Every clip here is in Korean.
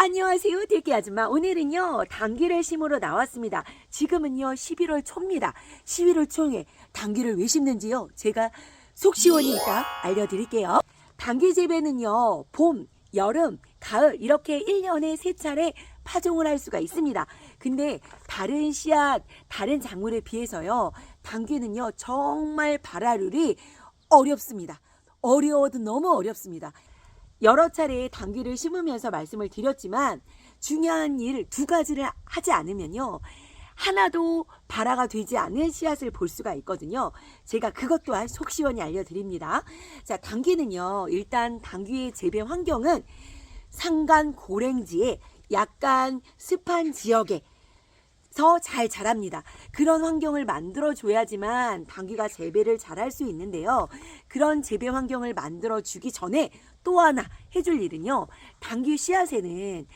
안녕하세요, 대기 아줌마. 오늘은요 당귀를 심으러 나왔습니다. 지금은요 11월 초입니다. 11월 초에 당귀를 왜 심는지요 제가 속 시원히 이따 알려드릴게요. 당귀 재배는요 봄, 여름, 가을 이렇게 1년에 3차례 파종을 할 수가 있습니다. 근데 다른 씨앗, 다른 작물에 비해서요 당귀는요 정말 발화율이 어렵습니다. 어려워도 너무 어렵습니다. 여러 차례 당귀를 심으면서 말씀을 드렸지만 중요한 일 두 가지를 하지 않으면요 하나도 발화가 되지 않은 씨앗을 볼 수가 있거든요. 제가 그것 또한 속 시원히 알려드립니다. 자, 당귀는요 일단 당귀의 재배 환경은 산간 고랭지에 약간 습한 지역에 잘 자랍니다. 그런 환경을 만들어 줘야지만 당귀가 재배를 잘할 수 있는데요. 그런 재배 환경을 만들어 주기 전에 또 하나 해줄 일은요. 당귀 씨앗에는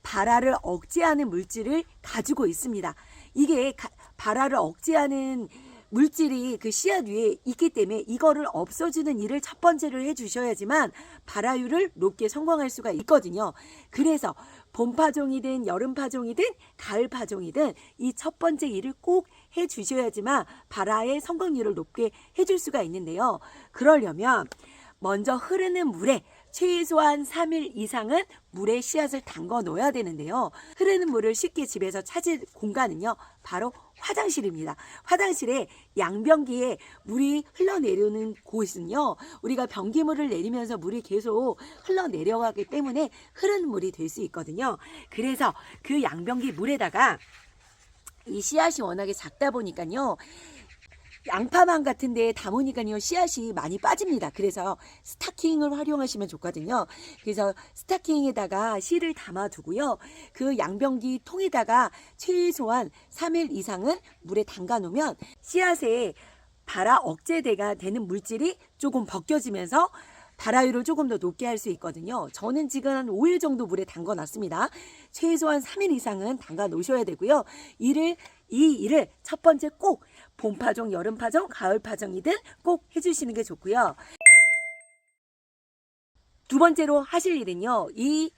발화를 억제하는 물질을 가지고 있습니다. 이게 발화를 억제하는 물질이 그 씨앗 위에 있기 때문에 이거를 없어주는 일을 첫 번째로 해주셔야지만 발화율을 높게 성공할 수가 있거든요. 그래서 봄 파종이든 여름 파종이든 가을 파종이든 이 첫 번째 일을 꼭 해주셔야지만 발화의 성공률을 높게 해줄 수가 있는데요. 그러려면 먼저 흐르는 물에 최소한 3일 이상은 물에 씨앗을 담궈 놓아야 되는데요. 흐르는 물을 쉽게 집에서 찾을 공간은요. 바로 화장실입니다. 화장실에 양변기에 물이 흘러내려오는 곳은요. 우리가 변기물을 내리면서 물이 계속 흘러내려가기 때문에 흐르는 물이 될 수 있거든요. 그래서 그 양변기 물에다가 이 씨앗이 워낙에 작다 보니까요. 양파망 같은 데 담으니까요 씨앗이 많이 빠집니다. 그래서 스타킹을 활용하시면 좋거든요. 그래서 스타킹에다가 씨를 담아두고요. 그 양변기 통에다가 최소한 3일 이상은 물에 담가 놓으면 씨앗에 발화 억제가 되는 물질이 조금 벗겨지면서 발화율을 조금 더 높게 할 수 있거든요. 저는 지금 한 5일 정도 물에 담가 놨습니다. 최소한 3일 이상은 담가 놓으셔야 되고요. 이 일을 첫 번째 꼭 봄 파종, 여름 파종, 가을 파종이든 꼭 해주시는 게 좋고요. 두 번째로 하실 일은요. 이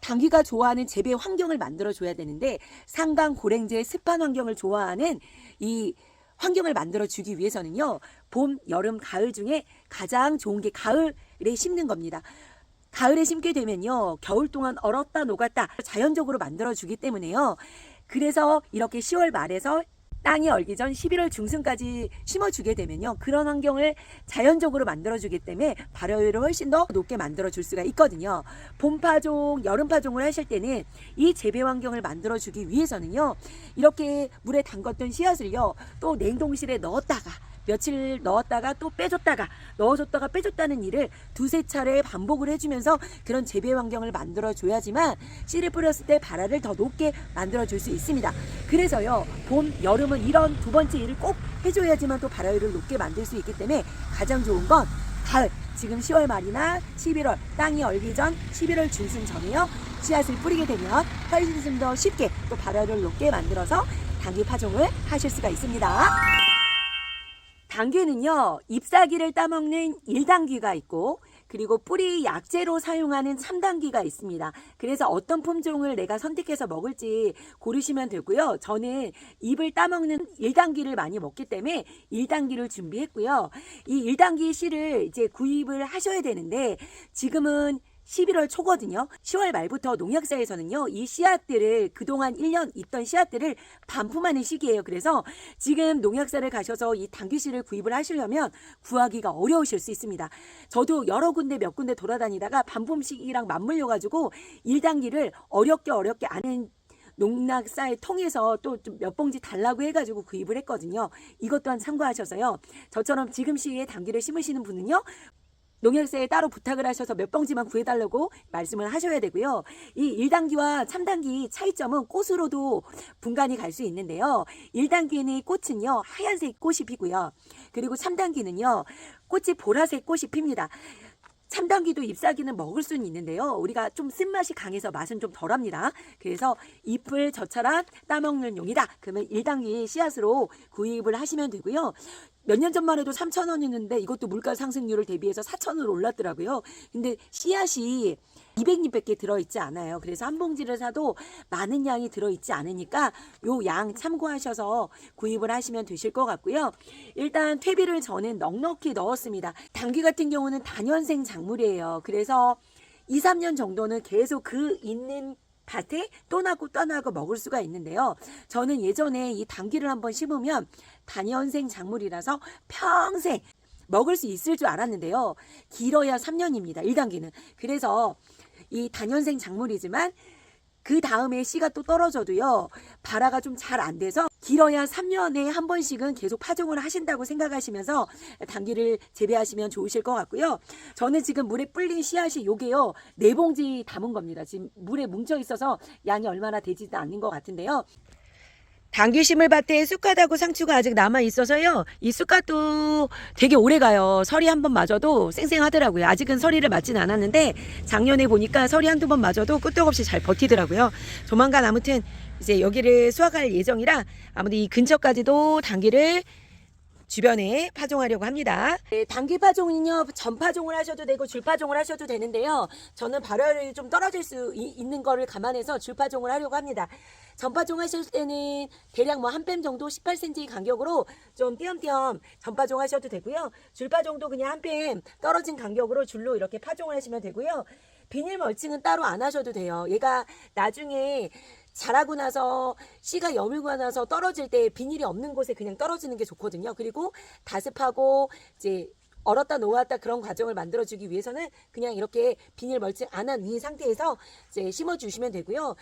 당귀가 좋아하는 재배 환경을 만들어 줘야 되는데 산간 고랭지의 습한 환경을 좋아하는 이 환경을 만들어 주기 위해서는요. 봄, 여름, 가을 중에 가장 좋은 게 가을에 심는 겁니다. 가을에 심게 되면요. 겨울 동안 얼었다 녹았다 자연적으로 만들어 주기 때문에요. 그래서 이렇게 10월 말에서 땅이 얼기 전 11월 중순까지 심어주게 되면요. 그런 환경을 자연적으로 만들어주기 때문에 발효율을 훨씬 더 높게 만들어줄 수가 있거든요. 봄 파종, 여름 파종을 하실 때는 이 재배 환경을 만들어주기 위해서는요. 이렇게 물에 담갔던 씨앗을요. 또 냉동실에 넣었다가 며칠 넣었다가 또 빼줬다가 넣어줬다가 빼줬다는 일을 두세 차례 반복을 해주면서 그런 재배 환경을 만들어줘야지만 씨를 뿌렸을 때 발화를 더 높게 만들어줄 수 있습니다. 그래서요 봄, 여름은 이런 두 번째 일을 꼭 해줘야지만 또 발화율을 높게 만들 수 있기 때문에 가장 좋은 건 가을, 지금 10월 말이나 11월 땅이 얼기 전 11월 중순 전에요 씨앗을 뿌리게 되면 훨씬 더 쉽게 또 발화율을 높게 만들어서 당귀 파종을 하실 수가 있습니다. 당귀는요 잎사귀를 따먹는 1당귀가 있고 그리고 뿌리 약재로 사용하는 3당귀가 있습니다. 그래서 어떤 품종을 내가 선택해서 먹을지 고르시면 되고요. 저는 잎을 따먹는 1당귀를 많이 먹기 때문에 1당귀를 준비했고요. 이 1당귀 씨를 이제 구입을 하셔야 되는데 지금은 11월 초거든요. 10월 말부터 농약사에서는요. 이 씨앗들을 그동안 1년 있던 씨앗들을 반품하는 시기예요. 그래서 지금 농약사를 가셔서 이 당귀씨를 구입을 하시려면 구하기가 어려우실 수 있습니다. 저도 여러 군데 몇 군데 돌아다니다가 반품 시기랑 맞물려 가지고 1당귀를 어렵게 아는 농약사에 통해서 또 몇 봉지 달라고 해가지고 구입을 했거든요. 이것 또한 참고하셔서요. 저처럼 지금 시기에 당귀를 심으시는 분은요. 농약사에 따로 부탁을 하셔서 몇 봉지만 구해달라고 말씀을 하셔야 되고요. 이 1당귀와 3당귀 차이점은 꽃으로도 분간이 갈 수 있는데요. 1당귀는 꽃은요 하얀색 꽃이 피고요. 그리고 3당귀는요 꽃이 보라색 꽃이 핍니다. 참당귀도 잎사귀는 먹을 수는 있는데요. 우리가 좀 쓴맛이 강해서 맛은 좀 덜합니다. 그래서 잎을 저처럼 따먹는 용이다. 그러면 1당귀 씨앗으로 구입을 하시면 되고요. 몇 년 전만 해도 3,000원이었는데 이것도 물가 상승률을 대비해서 4,000원으로 올랐더라고요. 근데 씨앗이 200잎밖에 들어있지 않아요. 그래서 한 봉지를 사도 많은 양이 들어있지 않으니까 요 양 참고하셔서 구입을 하시면 되실 것 같고요. 일단 퇴비를 저는 넉넉히 넣었습니다. 당귀 같은 경우는 다년생 작물이에요. 그래서 2, 3년 정도는 계속 그 있는 밭에 떠나고 먹을 수가 있는데요. 저는 예전에 이 당귀를 한번 심으면 다년생 작물이라서 평생 먹을 수 있을 줄 알았는데요. 길어야 3년입니다. 1단계는. 그래서 이 다년생 작물이지만 그 다음에 씨가 또 떨어져도요. 발화가 좀 잘 안 돼서 길어야 3년에 한 번씩은 계속 파종을 하신다고 생각하시면서 당귀를 재배하시면 좋으실 것 같고요. 저는 지금 물에 불린 씨앗이 요게요. 4봉지 담은 겁니다. 지금 물에 뭉쳐 있어서 양이 얼마나 되지도 않는 것 같은데요. 당귀 심을 밭에 쑥갓하고 상추가 아직 남아 있어서요. 이 쑥갓도 되게 오래 가요. 서리 한 번 맞아도 쌩쌩하더라고요. 아직은 서리를 맞진 않았는데 작년에 보니까 서리 한두 번 맞아도 끄떡없이 잘 버티더라고요. 조만간 아무튼 이제 여기를 수확할 예정이라 아무튼 이 근처까지도 당귀를 주변에 파종하려고 합니다. 네, 당귀 파종은요, 전파종을 하셔도 되고 줄파종을 하셔도 되는데요. 저는 발효율이 좀 떨어질 수 있는 거를 감안해서 줄파종을 하려고 합니다. 전파종 하실 때는 대략 뭐 한 뺨 정도 18cm 간격으로 좀 띄엄띄엄 전파종 하셔도 되고요. 줄파종도 그냥 한 뺨 떨어진 간격으로 줄로 이렇게 파종을 하시면 되고요. 비닐 멀칭은 따로 안 하셔도 돼요. 얘가 나중에 자라고 나서 씨가 여물고 나서 떨어질 때 비닐이 없는 곳에 그냥 떨어지는 게 좋거든요. 그리고 다습하고 이제 얼었다 놓았다 그런 과정을 만들어주기 위해서는 그냥 이렇게 비닐 멀칭 안 한 위 상태에서 이제 심어주시면 되고요.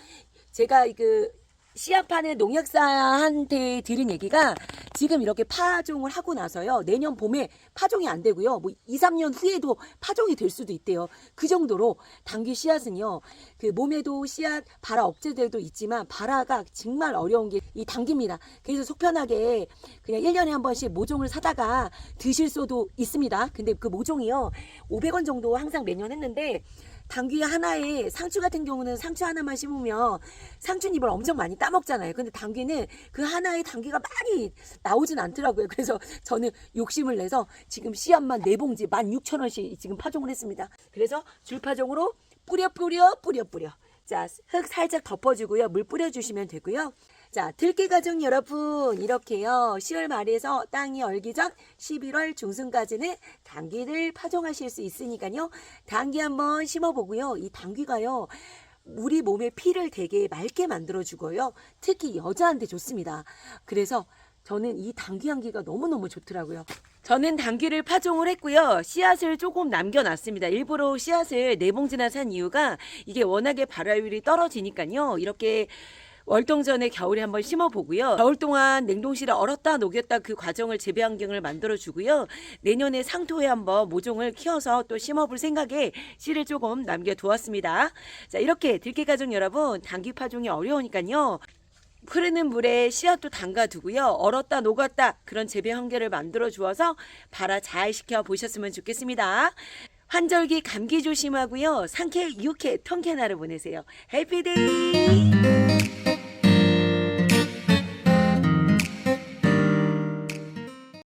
제가 그 씨앗 파는 농약사한테 들은 얘기가 지금 이렇게 파종을 하고 나서요. 내년 봄에 파종이 안 되고요. 뭐 2, 3년 후에도 파종이 될 수도 있대요. 그 정도로 당귀 씨앗은요. 그 몸에도 씨앗 발화 억제제도 있지만 발화가 정말 어려운 게 이 당귀입니다. 그래서 속 편하게 그냥 1년에 한 번씩 모종을 사다가 드실 수도 있습니다. 근데 그 모종이요. 500원 정도 항상 매년 했는데 당귀 하나에 상추 같은 경우는 상추 하나만 심으면 상추잎을 엄청 많이 따먹잖아요. 근데 당귀는 그 하나에 당귀가 많이 나오진 않더라고요. 그래서 저는 욕심을 내서 지금 씨앗만 4봉지 16,000원씩 지금 파종을 했습니다. 그래서 줄파종으로 뿌려. 자, 흙 살짝 덮어주고요. 물 뿌려주시면 되고요. 자, 들깨 가족 여러분, 이렇게요. 10월 말에서 땅이 얼기 전 11월 중순까지는 당귀를 파종하실 수 있으니까요. 당귀 한번 심어보고요. 이 당귀가요. 우리 몸의 피를 되게 맑게 만들어주고요. 특히 여자한테 좋습니다. 그래서 저는 이 당귀 향기가 너무너무 좋더라고요. 저는 당귀를 파종을 했고요. 씨앗을 조금 남겨놨습니다. 일부러 씨앗을 4봉지나 산 이유가 이게 워낙에 발화율이 떨어지니까요. 이렇게 월동전에 겨울에 한번 심어보고요. 겨울 동안 냉동실에 얼었다 녹였다 그 과정을 재배 환경을 만들어주고요. 내년에 상토에 한번 모종을 키워서 또 심어볼 생각에 씨를 조금 남겨두었습니다. 자, 이렇게 들깨 가족 여러분, 당귀 파종이 어려우니까요. 흐르는 물에 씨앗도 담가두고요. 얼었다 녹았다 그런 재배 환경을 만들어 주어서 발화 잘 시켜 보셨으면 좋겠습니다. 환절기 감기 조심하고요. 상쾌, 유쾌, 통쾌한 하루 보내세요. 해피데이!